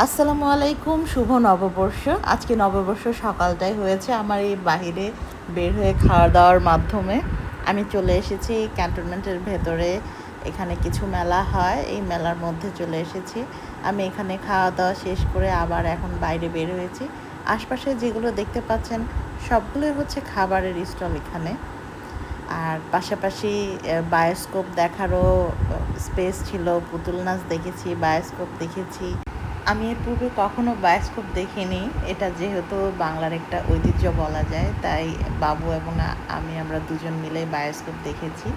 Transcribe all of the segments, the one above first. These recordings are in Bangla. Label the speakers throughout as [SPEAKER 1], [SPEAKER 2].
[SPEAKER 1] আসসালামু আলাইকুম, শুভ নববর্ষ। আজকে নববর্ষ সকালটাই হয়েছে আমার এই বাহিরে বের হয়ে খাওয়া দাওয়ার মাধ্যমে। আমি চলে এসেছি ক্যান্টনমেন্টের ভেতরে। এখানে কিছু মেলা হয়, এই মেলার মধ্যে চলে এসেছি। আমি এখানে খাওয়া দাওয়া শেষ করে আবার এখন বাইরে বের হয়েছি। আশপাশে যেগুলো দেখতে পাচ্ছেন সবগুলোই হচ্ছে খাবারের স্টল এখানে। আর পাশাপাশি বায়োস্কোপ দেখারও স্পেস ছিল, পুতুল নাচ দেখেছি, বায়োস্কোপ দেখেছি। আমি এর পূর্বে কখনো বায়োস্কোপ দেখিনি। এটা যেহেতু বাংলার একটা ঐতিহ্য বলা যায়, তাই বাবু এবং আমরা দুজন মিলে বায়োস্কোপ দেখেছি।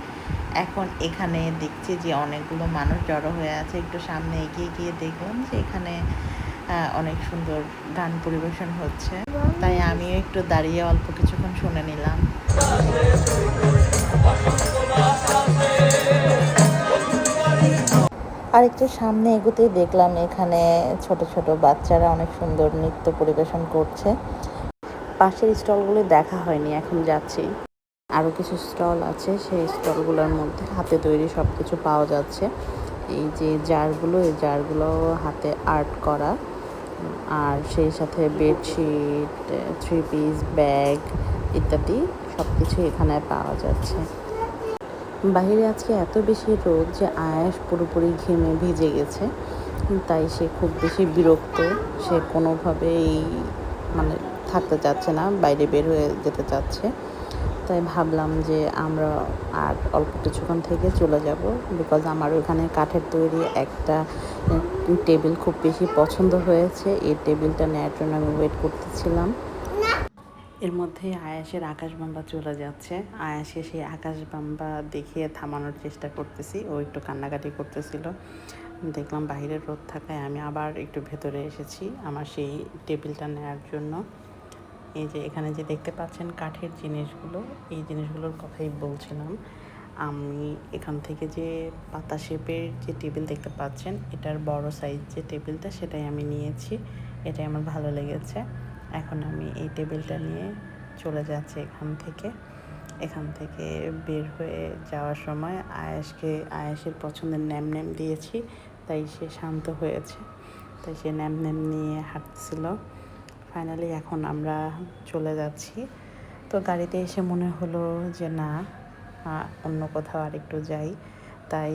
[SPEAKER 1] এখন এখানে দেখছি যে অনেকগুলো মানুষ জড়ো হয়ে আছে। একটু সামনে এগিয়ে গিয়ে দেখলাম যে এখানে অনেক সুন্দর গান পরিবেশন হচ্ছে, তাই আমিও একটু দাঁড়িয়ে অল্প কিছুক্ষণ শুনে নিলাম। আর একটু সামনে এগোতেই দেখলাম এখানে ছোট ছোট বাচ্চারা অনেক সুন্দর নৃত্য পরিবেশন করছে। পাশের স্টলগুলো দেখা হয়নি, এখন যাচ্ছি। আরও কিছু স্টল আছে, সেই স্টলগুলোর মধ্যে হাতে তৈরি সব কিছু পাওয়া যাচ্ছে। এই যে জারগুলো, এই জারগুলো হাতে আর্ট করা, আর সেই সাথে বেডশিট, 3 পিস, ব্যাগ ইত্যাদি সব কিছু এখানে পাওয়া যাচ্ছে। বাহিরে আজকে এত বেশি রোদ যে আয়াস পুরোপুরি ঘেমে ভিজে গেছে, তাই সে খুব বেশি বিরক্ত। সে কোনোভাবেই মানে থাকতে চাচ্ছে না, বাইরে বের হয়ে যেতে চাচ্ছে। তাই ভাবলাম যে আমরা আর অল্প কিছুক্ষণ থেকে চলে যাব, বিকজ আমার ওখানে কাঠের তৈরি একটা টেবিল খুব বেশি পছন্দ হয়েছে। এই টেবিলটা নেওয়ার জন্য আমি ওয়েট করতেছিলাম। এর মধ্যে আয়াসের আকাশবাম্বা চলে যাচ্ছে। আয়াসকে সেই আকাশবাম্বা দেখিয়ে থামানোর চেষ্টা করতেছি, ও একটু কান্নাকাটি করতেছিল। দেখলাম বাইরের রোদ থাকায় আমি আবার একটু ভেতরে এসেছি আমার সেই টেবিলটা নেওয়ার জন্য। এই যে এখানে যে দেখতে পাচ্ছেন কাঠের জিনিসগুলো, এই জিনিসগুলোর কথাই বলছিলাম। আমি এখান থেকে যে পাতা শেপের যে টেবিল দেখতে পাচ্ছেন, এটার বড় সাইজ যে টেবিলটা সেটাই আমি নিয়েছি। এটাই আমার ভালো লেগেছে। এখন আমি এই টেবিলটা নিয়ে চলে যাচ্ছি এখান থেকে বের হয়ে যাওয়ার সময় আয়াসের পছন্দের ন্যাম দিয়েছি, তাই সে শান্ত হয়েছে। তাই সে ন্যাম নিয়ে হাঁটছিল। ফাইনালি এখন আমরা চলে যাচ্ছি। তো গাড়িতে এসে মনে হলো যে না, অন্য কোথাও আরেকটু যাই, তাই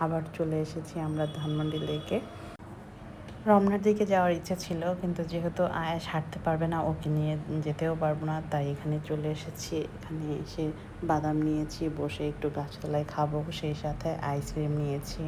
[SPEAKER 1] আবার চলে এসেছি আমরা ধানমন্ডি লেকে। রমনার দিকে যাওয়ার ইচ্ছা ছিল, কিন্তু যেহেতু আয়াস হাঁটতে পারবে না, ওকে নিয়ে যেতেও পারবো না, তাই এখানে চলে এসেছি। এখানে এসে বাদাম নিয়েছি, বসে একটু গাছতলায় খাবো, সেই সাথে আইসক্রিম নিয়েছি।